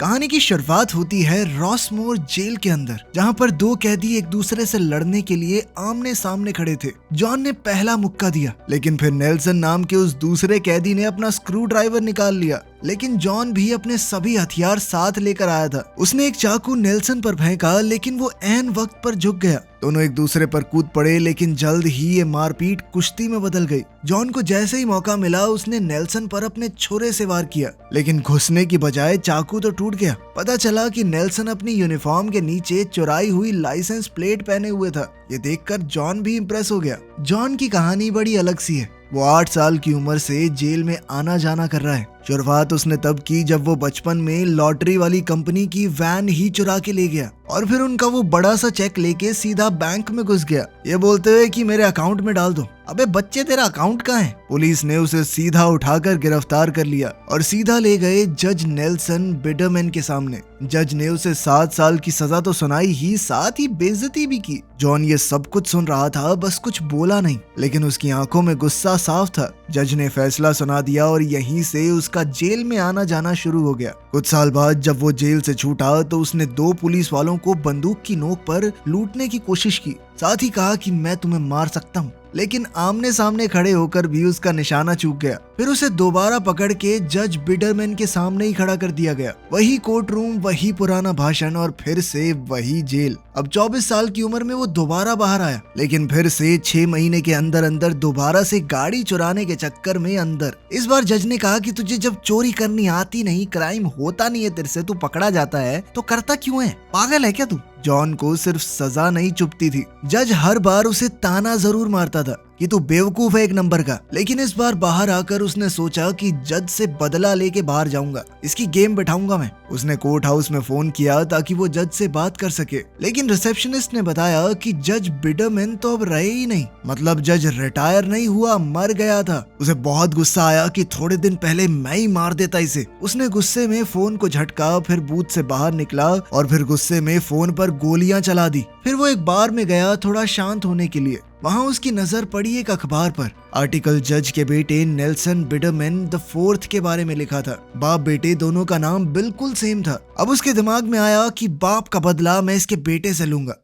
कहानी की शुरुआत होती है रॉसमोर जेल के अंदर, जहाँ पर दो कैदी एक दूसरे से लड़ने के लिए आमने सामने खड़े थे। जॉन ने पहला मुक्का दिया, लेकिन फिर नेल्सन नाम के उस दूसरे कैदी ने अपना स्क्रू ड्राइवर निकाल लिया। लेकिन जॉन भी अपने सभी हथियार साथ लेकर आया था। उसने एक चाकू नेल्सन पर फेंका, लेकिन वो ऐन वक्त पर झुक गया। दोनों एक दूसरे पर कूद पड़े, लेकिन जल्द ही ये मारपीट कुश्ती में बदल गई। जॉन को जैसे ही मौका मिला, उसने नेल्सन पर अपने छुरे से वार किया, लेकिन घुसने की बजाय चाकू तो टूट गया। पता चला कि नेल्सन अपनी यूनिफॉर्म के नीचे चुराई हुई लाइसेंस प्लेट पहने हुए था। ये देखकर जॉन भी इम्प्रेस हो गया। जॉन की कहानी बड़ी अलग सी है। वो 8 साल की उम्र से जेल में आना जाना कर रहा है। शुरुआत उसने तब की जब वो बचपन में लॉटरी वाली कंपनी की वैन ही चुरा के ले गया और फिर उनका वो बड़ा सा चेक लेके सीधा बैंक में घुस गया, ये बोलते हुए कि मेरे अकाउंट में डाल दो। अबे बच्चे, तेरा अकाउंट कहाँ है? पुलिस ने उसे सीधा उठाकर गिरफ्तार कर लिया और सीधा ले गए जज नेल्सन बिडरमैन के सामने। जज ने उसे 7 साल की सजा तो सुनाई ही, साथ ही बेइज्जती भी की। जॉन ये सब कुछ सुन रहा था, बस कुछ बोला नहीं, लेकिन उसकी आंखों में गुस्सा साफ था। जज ने फैसला सुना दिया और यहीं से उसका जेल में आना जाना शुरू हो गया। कुछ साल बाद जब वो जेल से छूटा तो उसने 2 पुलिस वालों को बंदूक की नोक पर लूटने की कोशिश की। साथ ही कहा कि मैं तुम्हें मार सकता हूँ, लेकिन आमने सामने खड़े होकर भी उसका निशाना चूक गया। फिर उसे दोबारा पकड़ के जज बिडरमैन के सामने ही खड़ा कर दिया गया। वही कोर्ट रूम, वही पुराना भाषण और फिर से वही जेल। अब 24 साल की उम्र में वो दोबारा बाहर आया, लेकिन फिर से 6 महीने के अंदर अंदर दोबारा से गाड़ी चुराने के चक्कर में अंदर। इस बार जज ने कहा कि तुझे जब चोरी करनी आती नहीं, क्राइम होता नहीं है तेरे से, तू पकड़ा जाता है तो करता क्यों है? पागल है क्या तू? जॉन को सिर्फ सजा नहीं चुभती थी, जज हर बार उसे ताना जरूर मारता था कि तू बेवकूफ है एक नंबर का। लेकिन इस बार बाहर आकर उसने सोचा कि जज से बदला लेके बाहर जाऊंगा, इसकी गेम बैठाऊंगा मैं। उसने कोर्ट हाउस में फोन किया ताकि वो जज से बात कर सके, लेकिन रिसेप्शनिस्ट ने बताया कि जज बिडरमैन तो अब रहे ही नहीं। मतलब जज रिटायर नहीं हुआ, मर गया था। उसे बहुत गुस्सा आया कि थोड़े दिन पहले मैं ही मार देता इसे। उसने गुस्से में फोन को झटका, फिर बूथ से बाहर निकला और फिर गुस्से में फोन पर गोलियां चला दी। फिर वो एक बार में गया थोड़ा शांत होने के लिए। वहाँ उसकी नजर पड़ी एक अखबार पर। आर्टिकल जज के बेटे नेल्सन बिडरमैन द 4th के बारे में लिखा था। बाप बेटे दोनों का नाम बिल्कुल सेम था। अब उसके दिमाग में आया कि बाप का बदला मैं इसके बेटे से लूंगा।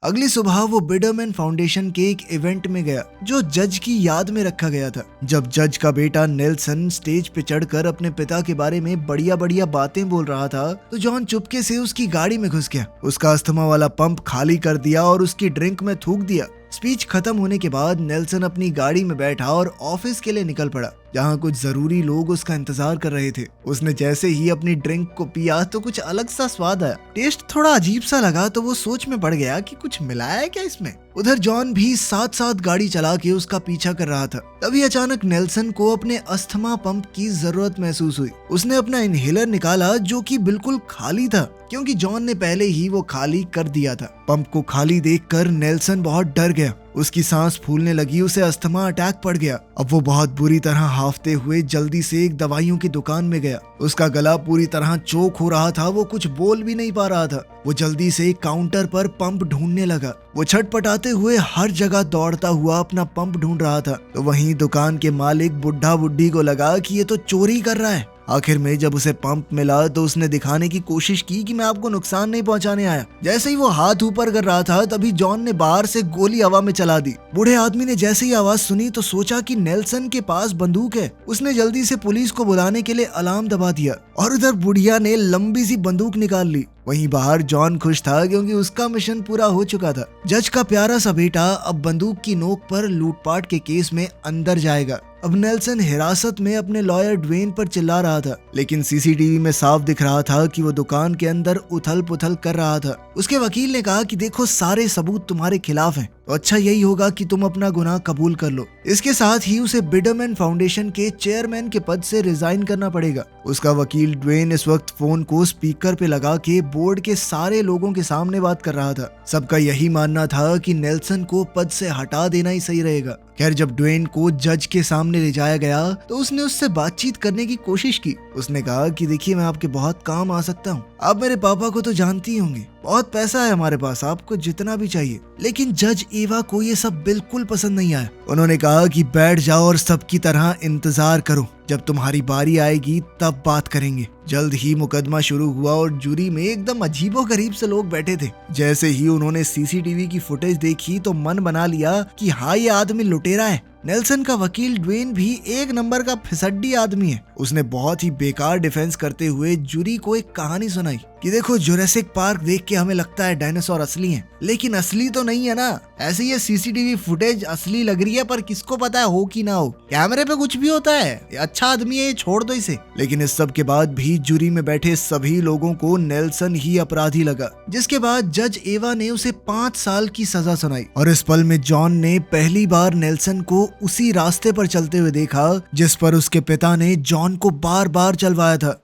अगली सुबह वो बिडरमैन फाउंडेशन के एक इवेंट में गया जो जज की याद में रखा गया था। जब जज का बेटा नेल्सन स्टेज पे चढ़कर अपने पिता के बारे में बढ़िया बढ़िया बातें बोल रहा था तो जॉन चुपके से उसकी गाड़ी में घुस गया, उसका अस्थमा वाला पंप खाली कर दिया और उसकी ड्रिंक में थूक दिया। स्पीच खत्म होने के बाद नेल्सन अपनी गाड़ी में बैठा और ऑफिस के लिए निकल पड़ा, जहाँ कुछ जरूरी लोग उसका इंतजार कर रहे थे। उसने जैसे ही अपनी ड्रिंक को पिया तो कुछ अलग सा स्वाद आया। टेस्ट थोड़ा अजीब सा लगा तो वो सोच में पड़ गया कि कुछ मिलाया है क्या इसमें। उधर जॉन भी साथ साथ गाड़ी चला के उसका पीछा कर रहा था। तभी अचानक नेल्सन को अपने अस्थमा पंप की जरूरत महसूस हुई। उसने अपना इनहेलर निकाला जो कि बिल्कुल खाली था, क्योंकि जॉन ने पहले ही वो खाली कर दिया था। पंप को खाली देखकर नेल्सन बहुत डर गया। उसकी सांस फूलने लगी, उसे अस्थमा अटैक पड़ गया। अब वो बहुत बुरी तरह हांफते हुए जल्दी से एक दवाइयों की दुकान में गया। उसका गला पूरी तरह चोक हो रहा था, वो कुछ बोल भी नहीं पा रहा था। वो जल्दी से एक काउंटर पर पंप ढूंढने लगा। वो छटपटाते हुए हर जगह दौड़ता हुआ अपना पंप ढूंढ रहा था। तो वहीं दुकान के मालिक बुढ़ा बुड्ढी को लगा कि ये तो चोरी कर रहा है। आखिर में जब उसे पंप मिला तो उसने दिखाने की कोशिश की कि मैं आपको नुकसान नहीं पहुंचाने आया। जैसे ही वो हाथ ऊपर कर रहा था तभी जॉन ने बाहर से गोली हवा में चला दी। बूढ़े आदमी ने जैसे ही आवाज सुनी तो सोचा कि नेल्सन के पास बंदूक है। उसने जल्दी से पुलिस को बुलाने के लिए अलार्म दबा दिया और उधर बुढ़िया ने लंबी सी बंदूक निकाल ली। वहीं बाहर जॉन खुश था क्योंकि उसका मिशन पूरा हो चुका था। जज का प्यारा सा बेटा अब बंदूक की नोक पर लूटपाट के केस में अंदर जाएगा। अब नेल्सन हिरासत में अपने लॉयर ड्वेन पर चिल्ला रहा था, लेकिन सीसीटीवी में साफ दिख रहा था कि वो दुकान के अंदर उथल पुथल कर रहा था। उसके वकील ने कहा कि देखो, सारे सबूत तुम्हारे खिलाफ हैं, तो अच्छा यही होगा कि तुम अपना गुनाह कबूल कर लो। इसके साथ ही उसे बिडरमैन फाउंडेशन के चेयरमैन के पद से रिजाइन करना पड़ेगा। उसका वकील ड्वेन इस वक्त फोन को स्पीकर पे लगा के बोर्ड के सारे लोगों के सामने बात कर रहा था। सबका यही मानना था कि नेल्सन को पद से हटा देना ही सही रहेगा। खैर, जब ड्वेन को जज के सामने ले जाया गया तो उसने उससे बातचीत करने की कोशिश की। उसने कहा कि देखिए, मैं आपके बहुत काम आ सकता हूँ। आप मेरे पापा को तो जानती ही होंगी, बहुत पैसा है हमारे पास, आपको जितना भी चाहिए। लेकिन जज एवा को ये सब बिल्कुल पसंद नहीं आया। उन्होंने कहा कि बैठ जाओ और सबकी तरह इंतजार करो। जब तुम्हारी बारी आएगी तब बात करेंगे। जल्द ही मुकदमा शुरू हुआ और जूरी में एकदम अजीबोगरीब से लोग बैठे थे। जैसे ही उन्होंने सीसीटीवी की फुटेज देखी तो मन बना लिया कि हाँ, ये आदमी लुटेरा है। नेल्सन का वकील ड्वेन भी एक नंबर का फिसड्डी आदमी है। उसने बहुत ही बेकार डिफेंस करते हुए जूरी को एक कहानी सुनाई कि देखो, जुरासिक पार्क देख के हमें लगता है डायनासोर असली हैं, लेकिन असली तो नहीं है ना। ऐसे ये सीसीटीवी फुटेज असली लग रही है, पर किसको पता है हो कि ना हो, कैमरे पे कुछ भी होता है। ये अच्छा आदमी है, ये छोड़ दो इसे। लेकिन इस सब के बाद भी जूरी में बैठे सभी लोगों को नेल्सन ही अपराधी लगा, जिसके बाद जज एवा ने उसे 5 साल की सजा सुनाई। और इस पल में जॉन ने पहली बार नेल्सन को उसी रास्ते पर चलते हुए देखा जिस पर उसके पिता ने जॉन को बार बार चलवाया था।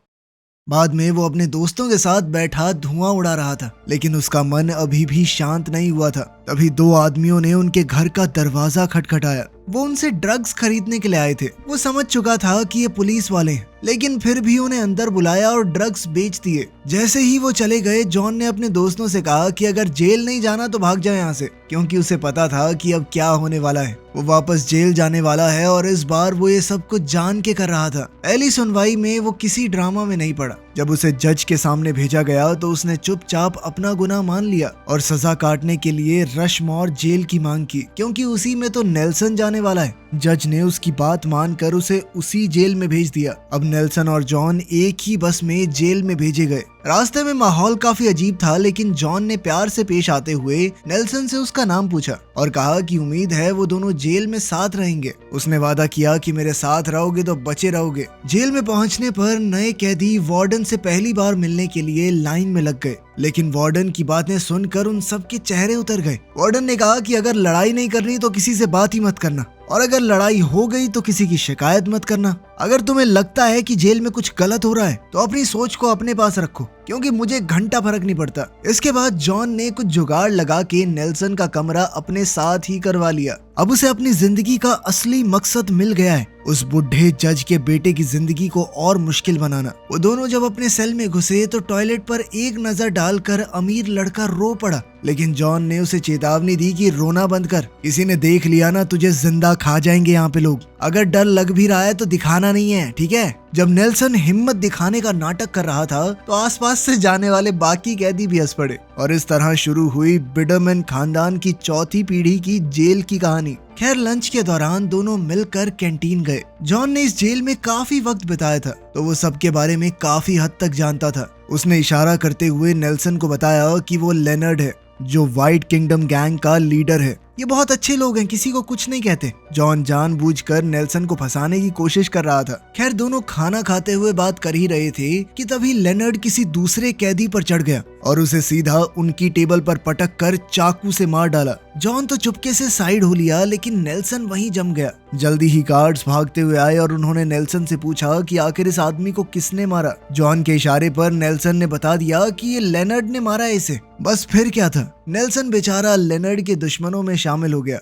बाद में वो अपने दोस्तों के साथ बैठा धुआं उड़ा रहा था, लेकिन उसका मन अभी भी शांत नहीं हुआ था। तभी 2 आदमियों ने उनके घर का दरवाजा खटखटाया। वो उनसे ड्रग्स खरीदने के लिए आए थे। वो समझ चुका था कि ये पुलिस वाले हैं, लेकिन फिर भी उन्हें अंदर बुलाया और ड्रग्स बेच दिए। जैसे ही वो चले गए, जॉन ने अपने दोस्तों से कहा कि अगर जेल नहीं जाना तो भाग जाओ यहाँ से, क्योंकि उसे पता था कि अब क्या होने वाला है। वो वापस जेल जाने वाला है और इस बार वो ये सब कुछ जान के कर रहा था। पहली सुनवाई में वो किसी ड्रामा में नहीं पड़ा। जब उसे जज के सामने भेजा गया तो उसने चुपचाप अपना गुनाह मान लिया और सजा काटने के लिए रशमोर जेल की मांग की, क्योंकि उसी में तो नेल्सन जाने वाला है। जज ने उसकी बात मानकर उसे उसी जेल में भेज दिया। अब नेल्सन और जॉन एक ही बस में जेल में भेजे गए। रास्ते में माहौल काफी अजीब था, लेकिन जॉन ने प्यार से पेश आते हुए नेल्सन से उसका नाम पूछा और कहा कि उम्मीद है वो दोनों जेल में साथ रहेंगे। उसने वादा किया कि मेरे साथ रहोगे तो बचे रहोगे। जेल में पहुंचने पर नए कैदी वार्डन से पहली बार मिलने के लिए लाइन में लग गए, लेकिन वार्डन की बातें सुनकर उन सबके चेहरे उतर गए। वार्डन ने कहा कि अगर लड़ाई नहीं करनी तो किसी से बात ही मत करना, और अगर लड़ाई हो गई तो किसी की शिकायत मत करना। अगर तुम्हें लगता है कि जेल में कुछ गलत हो रहा है तो अपनी सोच को अपने पास रखो, क्योंकि मुझे घंटा फर्क नहीं पड़ता। इसके बाद जॉन ने कुछ जुगाड़ लगा के नेल्सन का कमरा अपने साथ ही करवा लिया। अब उसे अपनी जिंदगी का असली मकसद मिल गया है, उस बुढ़े जज के बेटे की जिंदगी को और मुश्किल बनाना। वो दोनों जब अपने सेल में घुसे तो टॉयलेट पर एक नजर डालकर अमीर लड़का रो पड़ा, लेकिन जॉन ने उसे चेतावनी दी कि रोना बंद कर, किसी ने देख लिया ना तुझे जिंदा खा जाएंगे यहाँ पे लोग। अगर डर लग भी रहा है तो दिखाना नहीं है, ठीक है। जब नेल्सन हिम्मत दिखाने का नाटक कर रहा था तो आसपास से जाने वाले बाकी कैदी भी हंस पड़े, और इस तरह शुरू हुई बिडरमैन खानदान की चौथी पीढ़ी की जेल की कहानी। खैर, लंच के दौरान दोनों मिलकर कैंटीन गए। जॉन ने इस जेल में काफी वक्त बिताया था, तो वो सबके बारे में काफी हद तक जानता था। उसने इशारा करते हुए नेल्सन को बताया कि वो लेनर्ड है, जो व्हाइट किंगडम गैंग का लीडर है। ये बहुत अच्छे लोग हैं, किसी को कुछ नहीं कहते। जॉन जानबूझकर नेल्सन को फंसाने की कोशिश कर रहा था। खैर, दोनों खाना खाते हुए बात कर ही रहे थे कि तभी लेनर्ड किसी दूसरे कैदी पर चढ़ गया और उसे सीधा उनकी टेबल पर पटक कर चाकू से मार डाला। जॉन तो चुपके से साइड हो लिया, लेकिन नेल्सन वहीं जम गया। जल्दी ही गार्ड्स भागते हुए आए और उन्होंने नेल्सन से पूछा कि आखिर इस आदमी को किसने मारा। जॉन के इशारे पर नेल्सन ने बता दिया कि ये लेनर्ड ने मारा है इसे। बस फिर क्या था, नेल्सन बेचारा लेनर्ड के दुश्मनों में शामिल हो गया।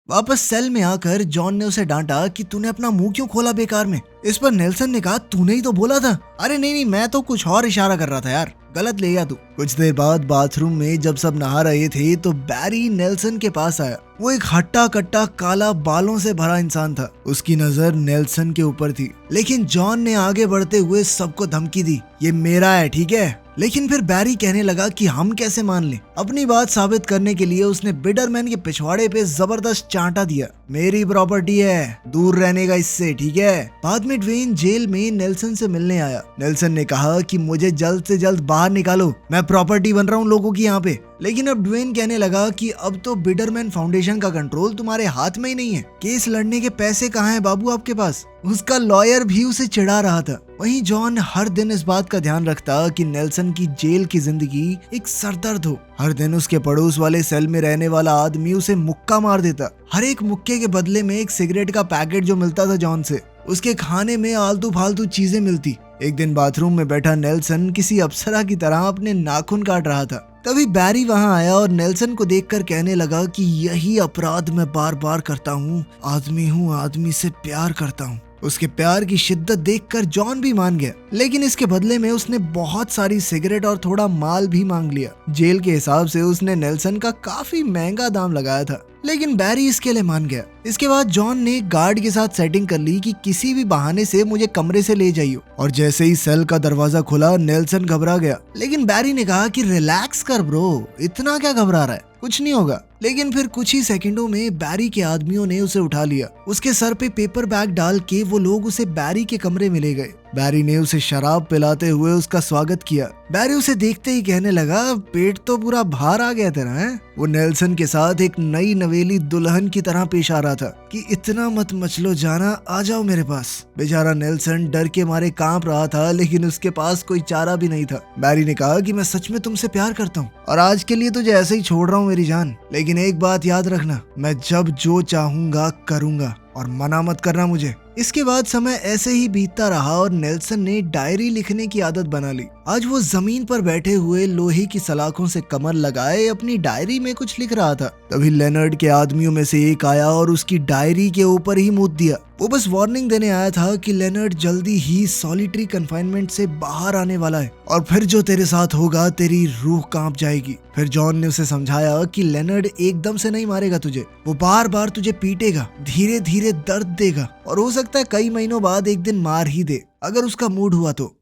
वापस सेल में आकर जॉन ने उसे डांटा कि तूने अपना मुंह क्यों खोला बेकार में। इस पर नेल्सन ने कहा, तूने ही तो बोला था। अरे नहीं, मैं तो कुछ और इशारा कर रहा था यार, गलत ले गया तू। कुछ देर बाद बाथरूम में जब सब नहा रहे थे तो बैरी नेल्सन के पास आया। वो एक हट्टा कट्टा काला बालों से भरा इंसान था। उसकी नजर नेल्सन के ऊपर थी, लेकिन जॉन ने आगे बढ़ते हुए सबको धमकी दी, ये मेरा है, ठीक है। लेकिन फिर बैरी कहने लगा कि हम कैसे मान लें। अपनी बात साबित करने के लिए उसने बिडरमैन के पिछवाड़े पे जबरदस्त चांटा दिया, मेरी प्रॉपर्टी है, दूर रहने का इससे, ठीक है। बाद में ड्वेन जेल में नेल्सन से मिलने आया। नेल्सन ने कहा कि मुझे जल्द से जल्द बाहर निकालो, मैं प्रॉपर्टी बन रहा हूँ लोगों की यहाँ पे। लेकिन अब ड्वेन कहने लगा कि अब तो बिडरमैन फाउंडेशन का कंट्रोल तुम्हारे हाथ में ही नहीं है, केस लड़ने के पैसे कहाँ हैं बाबू आपके पास। उसका लॉयर भी उसे चिढ़ा रहा था। वहीं जॉन हर दिन इस बात का ध्यान रखता कि नेल्सन की जेल की जिंदगी एक सरदर्द हो। हर दिन उसके पड़ोस वाले सेल में रहने वाला आदमी उसे मुक्का मार देता। हर एक मुक्के के बदले में एक सिगरेट का पैकेट जो मिलता था जॉन से। उसके खाने में आलतू फालतू चीजें मिलती। एक दिन बाथरूम में बैठा नेल्सन किसी अप्सरा की तरह अपने नाखून काट रहा था। तभी बैरी वहां आया और नेल्सन को देखकर कहने लगा कि यही अपराध मैं बार बार करता हूँ, आदमी हूँ, आदमी से प्यार करता हूँ। उसके प्यार की शिद्दत देखकर जॉन भी मान गया, लेकिन इसके बदले में उसने बहुत सारी सिगरेट और थोड़ा माल भी मांग लिया। जेल के हिसाब से उसने नेल्सन का काफी महंगा दाम लगाया था, लेकिन बैरी इसके लिए मान गया। इसके बाद जॉन ने गार्ड के साथ सेटिंग कर ली कि किसी भी बहाने से मुझे कमरे से ले जाइए, और जैसे ही सेल का दरवाजा खुला नेल्सन घबरा गया। लेकिन बैरी ने कहा कि रिलैक्स कर ब्रो, इतना क्या घबरा रहा है, कुछ नहीं होगा। लेकिन फिर कुछ ही सेकंडों में बैरी के आदमियों ने उसे उठा लिया। उसके सर पे पेपर बैग डाल के वो लोग उसे बैरी के कमरे में ले गए। बैरी ने उसे शराब पिलाते हुए उसका स्वागत किया। बैरी उसे देखते ही कहने लगा, पेट तो पूरा बाहर आ गया तेरा है। वो नेल्सन के साथ एक नई नवेली दुल्हन की तरह पेश आ रहा था कि इतना मत मचलो जाना, आ जाओ मेरे पास। बेचारा नेल्सन डर के मारे कांप रहा था, लेकिन उसके पास कोई चारा भी नहीं था। बैरी ने कहा कि मैं सच में तुमसे प्यार करता हूँ और आज के लिए तुझे ऐसे ही छोड़ रहा हूँ मेरी जान, लेकिन एक बात याद रखना, मैं जब जो चाहूंगा करूंगा और मना मत करना मुझे। इसके बाद समय ऐसे ही बीतता रहा और नेल्सन ने डायरी लिखने की आदत बना ली। आज वो जमीन पर बैठे हुए लोहे की सलाखों से कमर लगाए अपनी डायरी में कुछ लिख रहा था। तभी लेनर्ड के आदमियों में से एक आया और उसकी डायरी के ऊपर ही मूत दिया। वो बस वार्निंग देने आया था कि लेनर्ड जल्दी ही सॉलिटरी कन्फाइनमेंट से बाहर आने वाला है और फिर जो तेरे साथ होगा तेरी रूह कांप जाएगी। फिर जॉन ने उसे समझाया कि लेनर्ड एकदम से नहीं मारेगा तुझे, वो बार बार तुझे पीटेगा, धीरे धीरे दर्द देगा और हो सकता है कई महीनों बाद एक दिन मार ही दे अगर उसका मूड हुआ तो।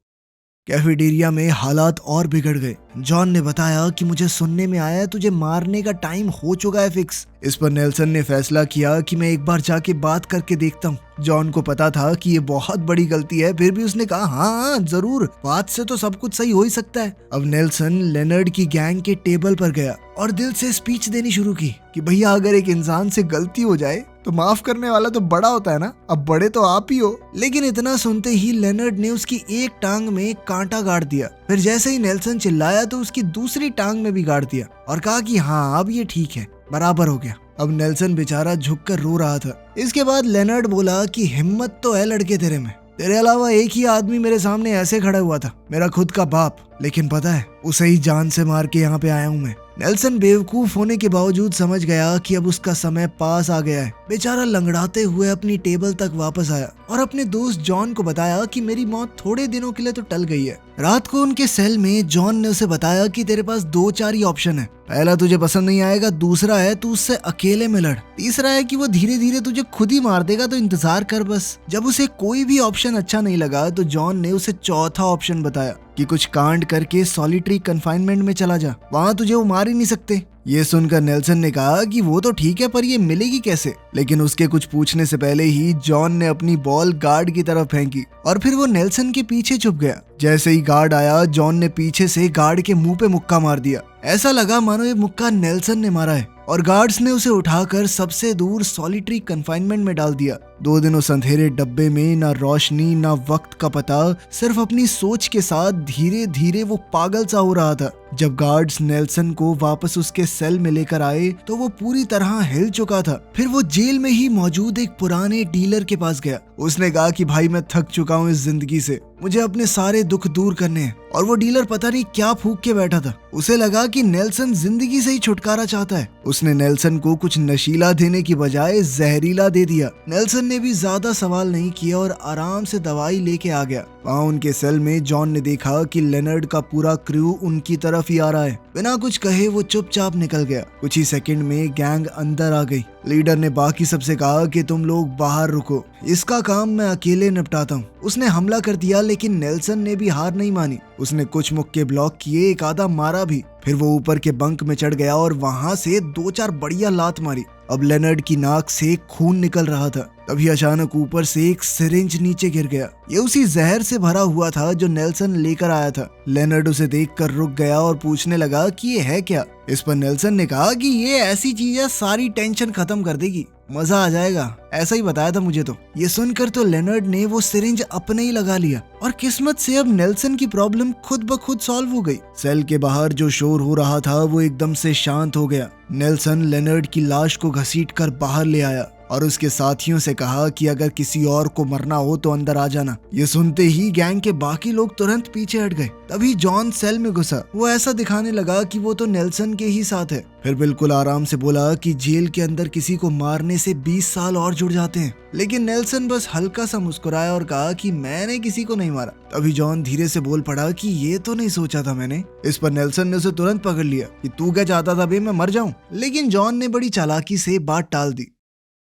कैफेटेरिया में हालात और बिगड़ गए। जॉन ने बताया कि मुझे सुनने में आया तुझे मारने का टाइम हो चुका है फिक्स। इस पर नेल्सन ने फैसला किया कि मैं एक बार जाके बात करके देखता हूँ। जॉन को पता था कि ये बहुत बड़ी गलती है, फिर भी उसने कहा हाँ जरूर, बात से तो सब कुछ सही हो ही सकता है। अब नेल्सन लेनर्ड की गैंग के टेबल पर गया और दिल से स्पीच देनी शुरू की कि भैया अगर एक इंसान से गलती हो जाए तो माफ करने वाला तो बड़ा होता है ना, अब बड़े तो आप ही हो। लेकिन इतना सुनते ही लेनर्ड ने उसकी एक टांग में कांटा गाड़ दिया। फिर जैसे ही नेल्सन चिल्लाया तो उसकी दूसरी टांग में भी गाड़ दिया और कहा कि हाँ अब ये ठीक है, बराबर हो गया। अब नेल्सन बेचारा झुककर रो रहा था। इसके बाद लेनर्ड बोला कि हिम्मत तो है लड़के तेरे में, तेरे अलावा एक ही आदमी मेरे सामने ऐसे खड़ा हुआ था, मेरा खुद का बाप, लेकिन पता है उसे ही जान से मार के यहाँ पे आया हूँ मैं। नेल्सन बेवकूफ होने के बावजूद समझ गया कि अब उसका समय पास आ गया है। बेचारा लंगड़ाते हुए अपनी टेबल तक वापस आया और अपने दोस्त जॉन को बताया कि मेरी मौत थोड़े दिनों के लिए तो टल गई है। रात को उनके सेल में जॉन ने उसे बताया कि तेरे पास 2-4 ही ऑप्शन है, पहला तुझे पसंद नहीं आएगा, दूसरा है तू उससे अकेले में लड़, तीसरा है कि वो धीरे धीरे तुझे खुद ही मार देगा, तो इंतजार कर बस। जब उसे कोई भी ऑप्शन अच्छा नहीं लगा तो जॉन ने उसे चौथा ऑप्शन बताया कि कुछ कांड करके सॉलिटरी कन्फाइनमेंट में चला जा, वहाँ तुझे वो मार ही नहीं सकते। ये सुनकर नेल्सन ने कहा कि वो तो ठीक है पर ये मिलेगी कैसे। लेकिन उसके कुछ पूछने से पहले ही जॉन ने अपनी बॉल गार्ड की तरफ फेंकी और फिर वो नेल्सन के पीछे छुप गया। जैसे ही गार्ड आया जॉन ने पीछे से गार्ड के मुंह पे मुक्का मार दिया। ऐसा लगा मानो ये मुक्का नेल्सन ने मारा है और गार्ड्स ने उसे उठाकर सबसे दूर सॉलिटरी कन्फाइनमेंट में डाल दिया। 2 दिन उस अंधेरे डब्बे में ना रोशनी ना वक्त का पता, सिर्फ अपनी सोच के साथ धीरे धीरे वो पागल सा हो रहा था। जब गार्ड्स नेल्सन को वापस उसके सेल में लेकर आए तो वो पूरी तरह हिल चुका था। फिर वो जेल में ही मौजूद एक पुराने डीलर के पास गया। उसने कहा कि भाई मैं थक चुका हूँ इस जिंदगी से, मुझे अपने सारे दुख दूर करने हैं। और वो डीलर पता नहीं क्या फूंक के बैठा था। उसे लगा कि नेल्सन जिंदगी से ही छुटकारा चाहता है। उसने नेल्सन को कुछ नशीला देने की बजाय जहरीला दे दिया। नेल्सन ने भी ज्यादा सवाल नहीं किया और आराम से दवाई लेके आ गया। वहाँ उनके सेल में जॉन ने देखा कि लेनर्ड का पूरा क्रू उनकी तरफ ही आ रहा है। बिना कुछ कहे वो चुपचाप निकल गया। कुछ ही सेकंड में गैंग अंदर आ गई। लीडर ने बाकी सबसे कहा कि तुम लोग बाहर रुको, इसका काम मैं अकेले निपटाता हूँ। उसने हमला कर दिया लेकिन नेल्सन ने भी हार नहीं मानी। उसने कुछ मुक्के ब्लॉक किए, एक आधा मारा भी। फिर वो ऊपर के बंक में चढ़ गया और वहां से 2-4 बढ़िया लात मारी। अब लेनर्ड की नाक से खून निकल रहा था। तभी अचानक ऊपर से एक सिरिंज नीचे गिर गया। ये उसी जहर से भरा हुआ था जो नेल्सन लेकर आया था। लेनर्ड उसे देखकर रुक गया और पूछने लगा कि ये है क्या। इस पर नेल्सन ने कहा कि ये ऐसी चीज है सारी टेंशन खत्म कर देगी, मजा आ जाएगा, ऐसा ही बताया था मुझे तो। ये सुनकर तो लेनर्ड ने वो सिरिंज अपने ही लगा लिया और किस्मत से अब नेल्सन की प्रॉब्लम खुद ब खुद सॉल्व हो गई। सेल के बाहर जो शोर हो रहा था वो एकदम से शांत हो गया। नेल्सन लेनर्ड की लाश को घसीटकर बाहर ले आया। और उसके साथियों से कहा कि अगर किसी और को मरना हो तो अंदर आ जाना। ये सुनते ही गैंग के बाकी लोग तुरंत पीछे हट गए। तभी जॉन सेल में घुसा। वो ऐसा दिखाने लगा कि वो तो नेल्सन के ही साथ है। फिर बिल्कुल आराम से बोला कि जेल के अंदर किसी को मारने से 20 साल और जुड़ जाते हैं। लेकिन नेल्सन बस हल्का सा मुस्कुराया और कहा कि मैंने किसी को नहीं मारा। तभी जॉन धीरे से बोल पड़ा कि ये तो नहीं सोचा था मैंने। इस पर नेल्सन ने उसे तुरंत पकड़ लिया कि तू क्या चाहता था बे, मैं मर जाऊं। लेकिन जॉन ने बड़ी चालाकी से बात टाल दी।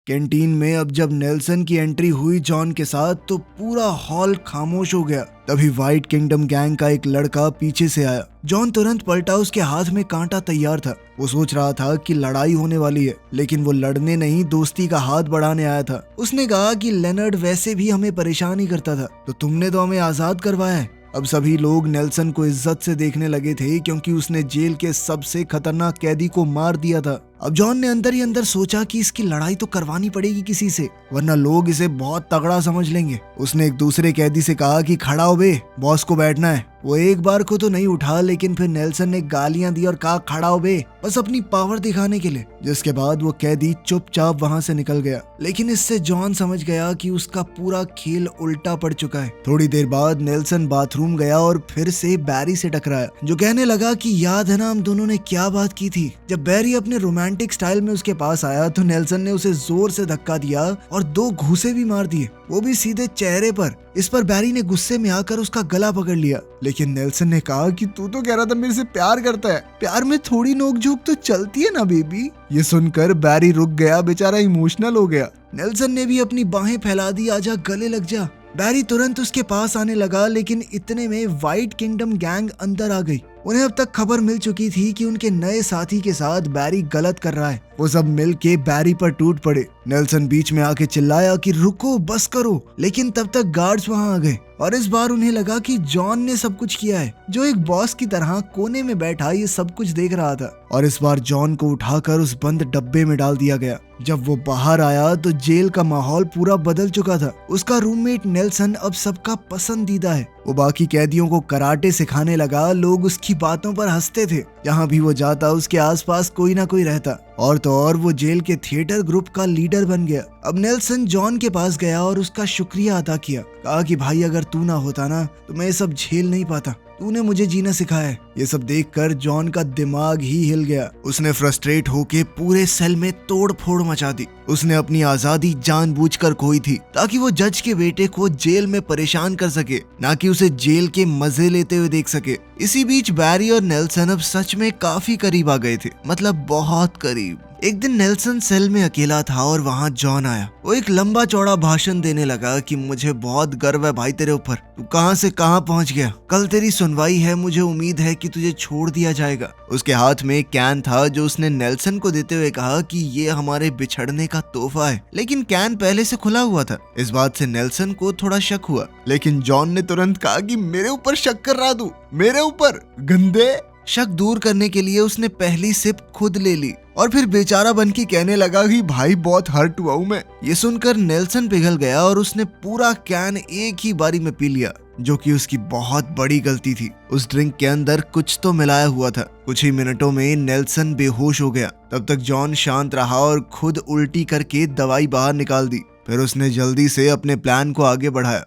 कैंटीन में अब जब नेल्सन की एंट्री हुई जॉन के साथ तो पूरा हॉल खामोश हो गया। तभी व्हाइट किंगडम गैंग का एक लड़का पीछे से आया। जॉन तुरंत पलटा, उसके हाथ में कांटा तैयार था। वो सोच रहा था कि लड़ाई होने वाली है, लेकिन वो लड़ने नहीं दोस्ती का हाथ बढ़ाने आया था। उसने कहा कि लेनर्ड वैसे भी हमें परेशान ही करता था, तो तुमने तो हमें आजाद करवाया है। अब सभी लोग नेल्सन को इज्जत से देखने लगे थे क्योंकि उसने जेल के सबसे खतरनाक कैदी को मार दिया था। अब जॉन ने अंदर ही अंदर सोचा कि इसकी लड़ाई तो करवानी पड़ेगी किसी से, वरना लोग इसे बहुत तगड़ा समझ लेंगे। उसने एक दूसरे कैदी से कहा कि खड़ा हो बे, बॉस को बैठना है। वो एक बार को तो नहीं उठा, लेकिन फिर नेल्सन ने गालियां दी और कहा खड़ा हो बे, बस अपनी पावर दिखाने के लिए। जिसके बाद वो कैदी चुपचाप वहां से निकल गया। लेकिन इससे जॉन समझ गया कि उसका पूरा खेल उल्टा पड़ चुका है। थोड़ी देर बाद नेल्सन बाथरूम गया और फिर से बैरी से टकराया, जो कहने लगा कि याद है ना हम दोनों ने क्या बात की थी। जब बैरी अपने रोमांटिक स्टाइल में उसके पास आया तो नेल्सन ने उसे जोर से धक्का दिया और 2 घूंसे भी मार दिए, वो भी सीधे चेहरे पर। इस पर बैरी ने गुस्से में आकर उसका गला पकड़ लिया। लेकिन नेल्सन ने कहा कि तू तो कह रहा था मेरे से प्यार करता है, प्यार में थोड़ी नोकझोंक तो चलती है ना बेबी। ये सुनकर बैरी रुक गया, बेचारा इमोशनल हो गया। नेल्सन ने भी अपनी बाहें फैला दी, आजा गले लग जा। बैरी तुरंत उसके पास आने लगा, लेकिन इतने में व्हाइट किंगडम गैंग अंदर आ गई। उन्हें अब तक खबर मिल चुकी थी कि उनके नए साथी के साथ बैरी गलत कर रहा है। वो सब मिल के बैरी पर टूट पड़े। नेल्सन बीच में आके चिल्लाया कि रुको, बस करो, लेकिन तब तक गार्ड्स वहां आ गए और इस बार उन्हें लगा कि जॉन ने सब कुछ किया है, जो एक बॉस की तरह कोने में बैठा ये सब कुछ देख रहा था। और इस बार जॉन को उठाकर उस बंद डब्बे में डाल दिया गया। जब वो बाहर आया तो जेल का माहौल पूरा बदल चुका था। उसका रूममेट नेल्सन अब सबका पसंदीदा है। वो बाकी कैदियों को कराटे सिखाने लगा, लोग उसकी बातों पर हंसते थे। जहाँ भी वो जाता उसके आसपास कोई ना कोई रहता। और तो और वो जेल के थिएटर ग्रुप का लीडर बन गया। अब नेल्सन जॉन के पास गया और उसका शुक्रिया अदा किया। कहा कि भाई अगर तू ना होता ना तो मैं ये सब झेल नहीं पाता, तूने मुझे जीना सिखाया है। ये सब देखकर जॉन का दिमाग ही हिल गया। उसने फ्रस्ट्रेट होके पूरे सेल में तोड़ फोड़ मचा दी। उसने अपनी आजादी जानबूझकर खोई थी ताकि वो जज के बेटे को जेल में परेशान कर सके, ना कि उसे जेल के मजे लेते हुए देख सके। इसी बीच बैरी और नेल्सन अब सच में काफी करीब आ गए थे, मतलब बहुत करीब। एक दिन नेल्सन सेल में अकेला था और वहाँ जॉन आया। वो एक लंबा चौड़ा भाषण देने लगा कि मुझे बहुत गर्व है भाई तेरे ऊपर, तू कहाँ से कहाँ पहुँच गया, कल तेरी सुनवाई है, मुझे उम्मीद है कि तुझे छोड़ दिया जाएगा। उसके हाथ में एक कैन था जो उसने नेल्सन को देते हुए कहा कि ये हमारे बिछड़ने का तोहफा है। लेकिन कैन पहले से खुला हुआ था। इस बात से नेल्सन को थोड़ा शक हुआ, लेकिन जॉन ने तुरंत कहा कि मेरे ऊपर शक कर रहा तू, मेरे ऊपर गंदे। शक दूर करने के लिए उसने पहली सिप खुद ले ली और फिर बेचारा बन के कहने लगा कि भाई बहुत हर्ट हुआ हूं मैं। ये सुनकर नेल्सन पिघल गया और उसने पूरा कैन एक ही बारी में पी लिया, जो कि उसकी बहुत बड़ी गलती थी। उस ड्रिंक के अंदर कुछ तो मिलाया हुआ था। कुछ ही मिनटों में नेल्सन बेहोश हो गया। तब तक जॉन शांत रहा और खुद उल्टी करके दवाई बाहर निकाल दी। फिर उसने जल्दी से अपने प्लान को आगे बढ़ाया।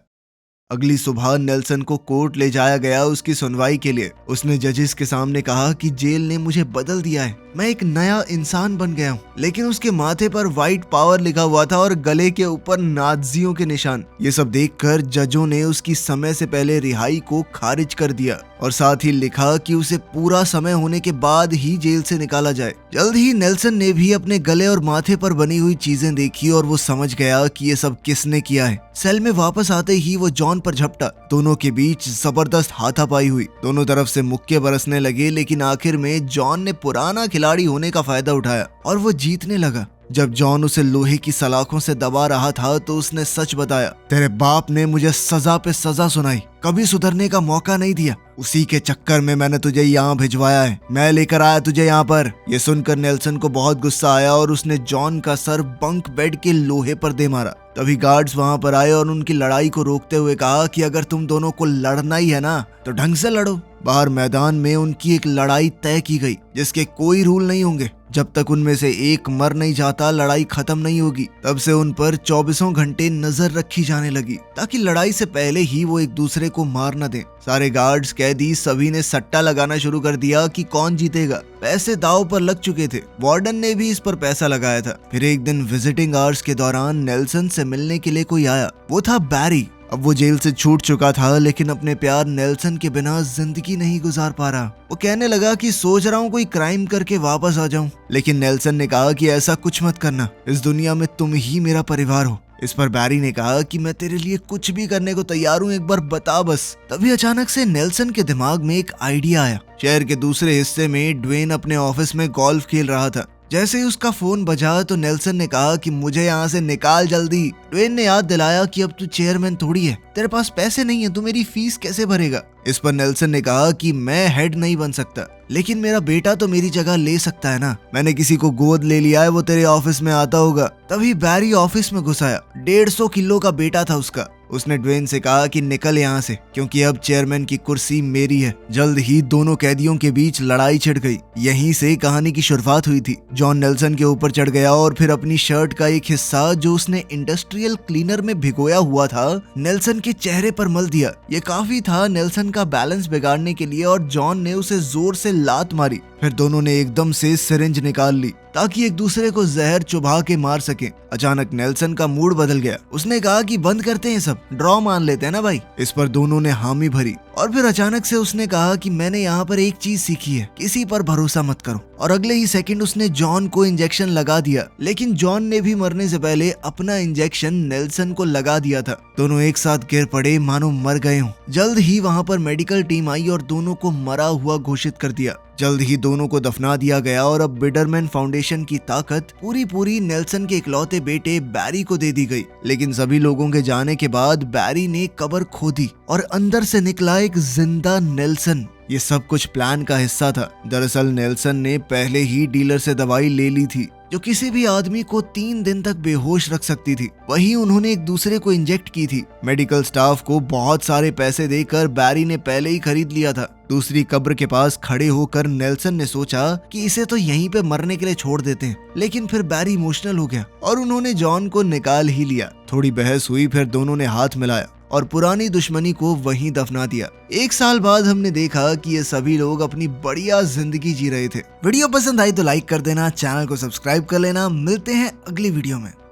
अगली सुबह नेल्सन को कोर्ट ले जाया गया उसकी सुनवाई के लिए। उसने जजेस के सामने कहा कि जेल ने मुझे बदल दिया है, मैं एक नया इंसान बन गया हूँ। लेकिन उसके माथे पर व्हाइट पावर लिखा हुआ था और गले के ऊपर नाज़ियों के निशान। ये सब देखकर जजों ने उसकी समय से पहले रिहाई को खारिज कर दिया और साथ ही लिखा कि उसे पूरा समय होने के बाद ही जेल से निकाला जाए। जल्द ही नेल्सन ने भी अपने गले और माथे पर बनी हुई चीजें देखी और वो समझ गया कि ये सब किसने किया है। सेल में वापस आते ही वो जॉन पर झपटा। दोनों के बीच जबरदस्त हाथापाई हुई। दोनों तरफ से मुक्के बरसने लगे, लेकिन आखिर में जॉन ने पुराना खिलाड़ी होने का फायदा उठाया और वो जीतने लगा। जब जॉन उसे लोहे की सलाखों से दबा रहा था तो उसने सच बताया, तेरे बाप ने मुझे सजा पे सजा सुनाई, कभी सुधरने का मौका नहीं दिया। उसी के चक्कर में मैंने तुझे यहाँ भिजवाया है, मैं लेकर आया तुझे यहाँ पर। ये सुनकर नेल्सन को बहुत गुस्सा आया और उसने जॉन का सर बंक बेड के लोहे पर दे मारा। तभी गार्ड्स वहां पर आए और उनकी लड़ाई को रोकते हुए कहा कि अगर तुम दोनों को लड़ना ही है ना तो ढंग से लड़ो। बाहर मैदान में उनकी एक लड़ाई तय की गई जिसके कोई रूल नहीं होंगे। जब तक उनमें से एक मर नहीं जाता लड़ाई खत्म नहीं होगी। तब से उन पर 24 घंटे नजर रखी जाने लगी ताकि लड़ाई से पहले ही वो एक दूसरे को मार न दें। सारे गार्ड्स, कैदी सभी ने सट्टा लगाना शुरू कर दिया कि कौन जीतेगा। पैसे दांव पर लग चुके थे। वार्डन ने भी इस पर पैसा लगाया था। फिर एक दिन विजिटिंग आवर्स के दौरान नेल्सन से मिलने के लिए कोई आया। वो था बैरी। अब वो जेल से छूट चुका था लेकिन अपने प्यार नेल्सन के बिना जिंदगी नहीं गुजार पा रहा। वो कहने लगा कि सोच रहा हूँ कोई क्राइम करके वापस आ जाऊं। लेकिन नेल्सन ने कहा कि ऐसा कुछ मत करना, इस दुनिया में तुम ही मेरा परिवार हो। इस पर बैरी ने कहा कि मैं तेरे लिए कुछ भी करने को तैयार हूँ, एक बार बता बस। तभी अचानक से नेल्सन के दिमाग में एक आइडिया आया। शहर के दूसरे हिस्से में ड्वेन अपने ऑफिस में गोल्फ खेल रहा था। जैसे ही उसका फोन बजा तो नेल्सन ने कहा कि मुझे यहाँ से निकाल जल्दी। ड्वेन ने याद दिलाया कि अब तू चेयरमैन थोड़ी है, तेरे पास पैसे नहीं है, तू मेरी फीस कैसे भरेगा। इस पर नेल्सन ने कहा कि मैं हेड नहीं बन सकता, लेकिन मेरा बेटा तो मेरी जगह ले सकता है ना। मैंने किसी को गोद ले लिया है, वो तेरे ऑफिस में आता होगा। तभी बैरी ऑफिस में घुस आया। 150 किलो का बेटा था उसका। उसने ड्वेन से कहा कि निकल यहाँ से, क्योंकि अब चेयरमैन की कुर्सी मेरी है। जल्द ही दोनों कैदियों के बीच लड़ाई छिड़ गई। यहीं से कहानी की शुरुआत हुई थी। जॉन नेल्सन के ऊपर चढ़ गया और फिर अपनी शर्ट का एक हिस्सा जो उसने इंडस्ट्रियल क्लीनर में भिगोया हुआ था नेल्सन के चेहरे पर मल दिया। ये काफी था नेल्सन का बैलेंस बिगाड़ने के लिए और जॉन ने उसे जोर से लात मारी। फिर दोनों ने एकदम से सिरिंज निकाल ली ताकि एक दूसरे को जहर चुभा के मार सके। अचानक नेल्सन का मूड बदल गया। उसने कहा कि बंद करते हैं सब, ड्रॉ मान लेते हैं ना भाई। इस पर दोनों ने हामी भरी और फिर अचानक से उसने कहा कि मैंने यहाँ पर एक चीज सीखी है, किसी पर भरोसा मत करो। और अगले ही सेकंड उसने जॉन को इंजेक्शन लगा दिया। लेकिन जॉन ने भी मरने से पहले अपना इंजेक्शन नेल्सन को लगा दिया था। दोनों एक साथ गिर पड़े मानो मर गए हों। जल्द ही वहाँ पर मेडिकल टीम आई और दोनों को मरा हुआ घोषित कर दिया। जल्द ही दोनों को दफना दिया गया और अब बिडरमैन फाउंडेशन की ताकत पूरी नेल्सन के इकलौते बेटे बैरी को दे दी गई। लेकिन सभी लोगों के जाने के बाद बैरी ने कब्र खोदी और अंदर से निकला एक जिंदा नेल्सन। ये सब कुछ प्लान का हिस्सा था। दरअसल नेल्सन ने पहले ही डीलर से दवाई ले ली थी जो किसी भी आदमी को 3 दिन तक बेहोश रख सकती थी। वही उन्होंने एक दूसरे को इंजेक्ट की थी। मेडिकल स्टाफ को बहुत सारे पैसे देकर बैरी ने पहले ही खरीद लिया था। दूसरी कब्र के पास खड़े होकर नेल्सन ने सोचा कि इसे तो यहीं पे मरने के लिए छोड़ देते हैं। लेकिन फिर बैरी इमोशनल हो गया और उन्होंने जॉन को निकाल ही लिया। थोड़ी बहस हुई, फिर दोनों ने हाथ मिलाया और पुरानी दुश्मनी को वहीं दफना दिया। 1 साल बाद हमने देखा कि ये सभी लोग अपनी बढ़िया जिंदगी जी रहे थे। वीडियो पसंद आई तो लाइक कर देना, चैनल को सब्सक्राइब कर लेना। मिलते हैं अगली वीडियो में।